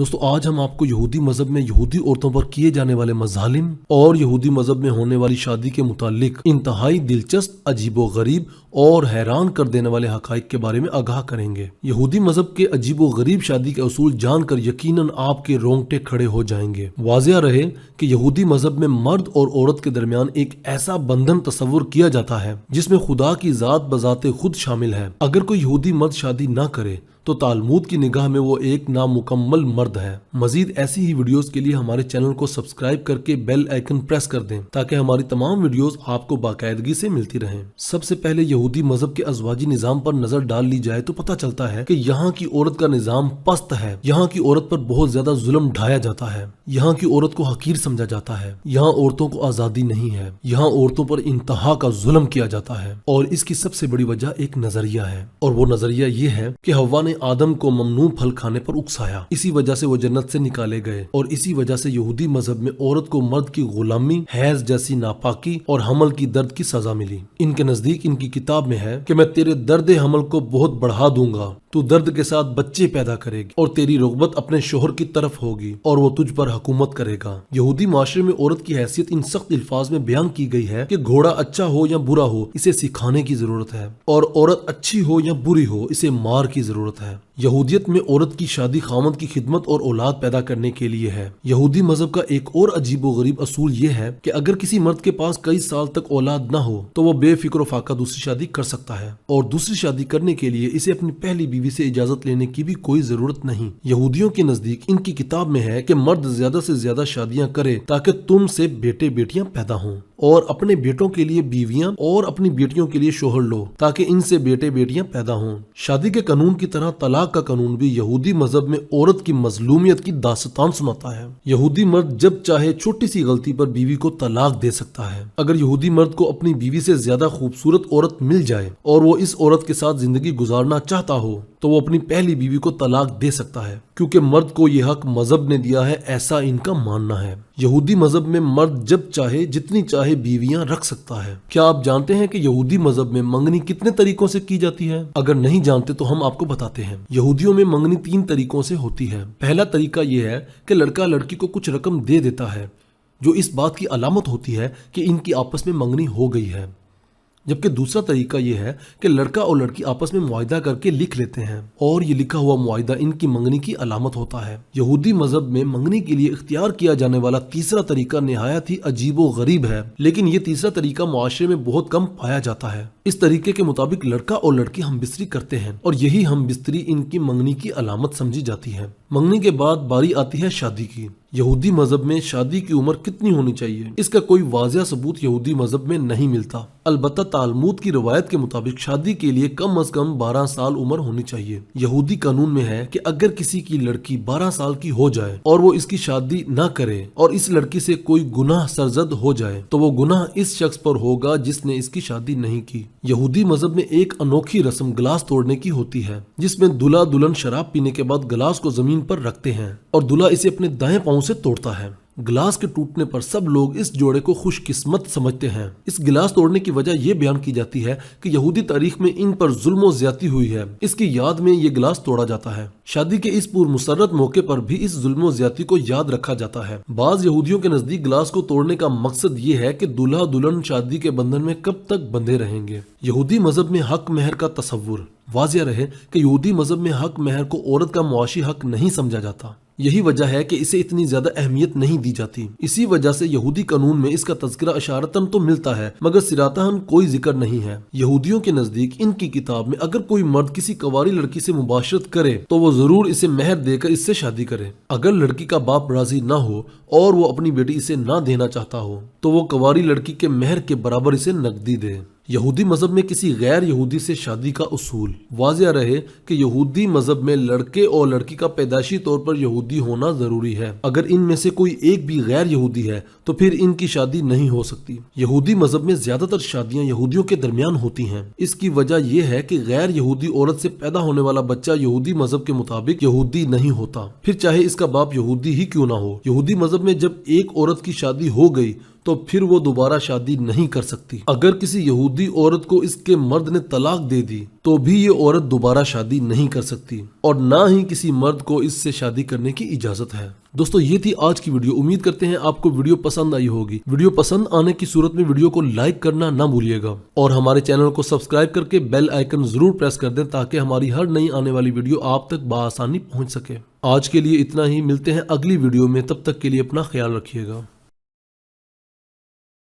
दोस्तों आज हम आपको यहूदी मजहब में यहूदी औरतों पर किए जाने वाले मजालिम और यहूदी मजहब में होने वाली शादी के मुतालिक इंतहाई दिलचस्प, अजीबो गरीब और हैरान कर देने वाले हकाइक के बारे में आगाह करेंगे। यहूदी मजहब के अजीबो गरीब शादी के असूल जानकर यकीनन आपके रोंगटे खड़े हो जाएंगे। वाज़िया रहे कि यहूदी मजहब में मर्द और औरत के दरमियान एक ऐसा बंधन तस्वुर किया जाता है जिसमें खुदा की जात बजाते खुद शामिल है। अगर कोई यहूदी मर्द शादी न करे तो तालमूद की निगाह में वो एक नामुकम्मल मर्द है। मजीद ऐसी ही वीडियोस के लिए हमारे चैनल को सब्सक्राइब करके बेल आइकन प्रेस कर दें ताकि हमारी तमाम वीडियोस आपको बाकायदगी से मिलती रहें। सबसे पहले यहूदी मजहब के अज़वाजी निज़ाम पर नजर डाल ली जाए तो पता चलता है कि यहाँ की औरत का निज़ाम पस्त है। यहाँ की औरत पर बहुत ज्यादा जुल्म ढाया जाता है। यहाँ की औरत को हकीर समझा जाता है। यहाँ औरतों को आज़ादी नहीं है। यहाँ औरतों पर इंतहा का जुल्म किया जाता है और इसकी सबसे बड़ी वजह एक नजरिया है और वो नजरिया ये है कि हव्वा ने आदम को ममनू फल खाने पर उकसाया। इसी वजह से वो जन्नत से निकाले गए और इसी वजह से यहूदी मजहब में औरत को मर्द की गुलामी, हैज जैसी नापाकी और हमल की दर्द की सजा मिली। इनके नजदीक इनकी किताब में है कि मैं तेरे दर्द हमल को बहुत बढ़ा दूंगा, तू दर्द के साथ बच्चे पैदा करेगी और तेरी रुग़बत अपने शोहर की तरफ होगी और वो तुझ पर हुकूमत करेगा। यहूदी माशरे में औरत की हैसियत इन सख्त अल्फाज में बयान की गई है कि घोड़ा अच्छा हो या बुरा हो, इसे सिखाने की जरूरत है और औरत अच्छी हो या बुरी हो, इसे मार की जरूरत है। यहूदियत में औरत की शादी खामद की खिदमत और औलाद पैदा करने के लिए है। यहूदी मजहब का एक और अजीबो गरीब असूल ये है कि अगर किसी मर्द के पास कई साल तक औलाद न हो तो वो बेफिक्र फाका दूसरी शादी कर सकता है और दूसरी शादी करने के लिए इसे अपनी पहली बीवी से इजाजत लेने की भी कोई जरूरत नहीं। यहूदियों के नजदीक इनकी किताब में है कि मर्द ज्यादा से ज्यादा शादियां करे ताकि तुम से बेटे बेटियां पैदा हों और अपने बेटों के लिए बीवियां और अपनी बेटियों के लिए शोहर लो ताकि इनसे बेटे बेटियां पैदा हों। शादी के कानून की तरह तलाक का कानून भी यहूदी मजहब में औरत की मजलूमियत की दास्तान सुनाता है। यहूदी मर्द जब चाहे छोटी सी गलती पर बीवी को तलाक दे सकता है। अगर यहूदी मर्द को अपनी बीवी से ज्यादा खूबसूरत औरत मिल जाए और वो इस औरत के साथ जिंदगी गुजारना चाहता हो तो वो अपनी पहली बीवी को तलाक दे सकता है क्योंकि मर्द को यह हक मजहब ने दिया है, ऐसा इनका मानना है। यहूदी मजहब में मर्द जब चाहे जितनी चाहे बीवियां रख सकता है। क्या आप जानते हैं कि यहूदी मजहब में मंगनी कितने तरीकों से की जाती है? अगर नहीं जानते तो हम आपको बताते हैं। यहूदियों में मंगनी 3 तरीकों से होती है। पहला तरीका यह है कि लड़का लड़की को कुछ रकम दे देता है जो इस बात की अलामत होती है कि इनकी आपस में मंगनी हो गई है, जबकि दूसरा तरीका यह है कि लड़का और लड़की आपस में मुआहिदा करके लिख लेते हैं और ये लिखा हुआ मुआहिदा इनकी मंगनी की अलामत होता है। यहूदी मजहब में मंगनी के लिए इख्तियार किया जाने वाला तीसरा तरीका निहायत ही अजीबो गरीब है, लेकिन ये तीसरा तरीका मुआशरे में बहुत कम पाया जाता है। इस तरीके के मुताबिक लड़का और लड़की हम बिस्तरी करते हैं और यही हम बिस्तरी इनकी मंगनी की अलामत समझी जाती है। मंगनी के बाद बारी आती है शादी की। यहूदी मजहब में शादी की उम्र कितनी होनी चाहिए, इसका कोई वाज़िया सबूत यहूदी मजहब में नहीं मिलता। अलबत्ता तालमूद की रवायत के मुताबिक शादी के लिए कम से कम 12 साल उम्र होनी चाहिए। यहूदी कानून में है कि अगर किसी की लड़की 12 साल की हो जाए और वो इसकी शादी न करे और इस लड़की से कोई गुनाह सरजद हो जाए तो वो गुनाह इस शख्स पर होगा जिसने इसकी शादी नहीं की। यहूदी मजहब में एक अनोखी रस्म गिलास तोड़ने की होती है जिसमें दूल्हा दुल्हन शराब पीने के बाद गिलास को जमीन पर रखते हैं और दूल्हा इसे अपने दाएं पांव से तोड़ता है। गिलास के टूटने पर सब लोग इस जोड़े को खुशकिस्मत समझते हैं। इस गिलास तोड़ने की वजह यह बयान की जाती है कि यहूदी तारीख में इन पर जुल्म और ज्यादती हुई है, इसकी याद में ये गिलास तोड़ा जाता है। शादी के इस पुरमुसर्रत मौके पर भी इस जुल्म और ज्यादती को याद रखा जाता है। बाज यहूदियों के नजदीक गिलास को तोड़ने का मकसद ये है कि दूल्हा दुल्हन शादी के बंधन में कब तक बंधे रहेंगे। यहूदी मजहब में हक महर का तस्वुर। वाज़िया रहे कि यहूदी मजहब में हक महर को औरत का मुआशी हक नहीं समझा जाता। यही वजह है कि इसे इतनी ज्यादा अहमियत नहीं दी जाती। इसी वजह से यहूदी कानून में इसका तज़किरा इशारतन तो मिलता है मगर सिरातन कोई जिक्र नहीं है। यहूदियों के नजदीक इनकी किताब में अगर कोई मर्द किसी कवारी लड़की से मुबाशरत करे तो वो जरूर इसे महर देकर इससे शादी करे। अगर लड़की का बाप राजी ना हो और वो अपनी बेटी इसे ना देना चाहता हो तो वो कवारी लड़की के महर के बराबर इसे नकदी दे। यहूदी मजहब में किसी गैर यहूदी से शादी का उसूल। वाज़िया रहे कि यहूदी मजहब में लड़के और लड़की का पैदाशी तौर पर यहूदी होना जरूरी है। अगर इनमें से कोई एक भी गैर यहूदी है तो फिर इनकी शादी नहीं हो सकती। यहूदी मजहब में ज्यादातर शादियां यहूदियों के दरमियान होती हैं। इसकी वजह यह है कि गैर यहूदी औरत से पैदा होने वाला बच्चा यहूदी मजहब के मुताबिक यहूदी नहीं होता, फिर चाहे इसका बाप यहूदी ही क्यों ना हो। यहूदी मजहब में जब एक औरत की शादी हो गई तो تو پھر وہ دوبارہ شادی نہیں کر سکتی۔ اگر کسی یہودی عورت کو اس کے مرد نے طلاق دے دی تو بھی یہ عورت دوبارہ شادی نہیں کر سکتی اور نہ ہی کسی مرد کو اس سے شادی کرنے کی اجازت ہے۔ دوستو یہ تھی آج کی ویڈیو، امید کرتے ہیں آپ کو ویڈیو پسند آئی ہوگی۔ ویڈیو پسند آنے کی صورت میں ویڈیو کو لائک کرنا نہ بھولیے گا اور ہمارے چینل کو سبسکرائب کر کے بیل آئیکن ضرور پریس کر دیں تاکہ ہماری ہر نئی آنے والی ویڈیو آپ تک بآسانی پہنچ سکے۔ آج کے لیے اتنا ہی، ملتے ہیں اگلی ویڈیو میں، تب تک کے لیے اپنا خیال رکھیے گا۔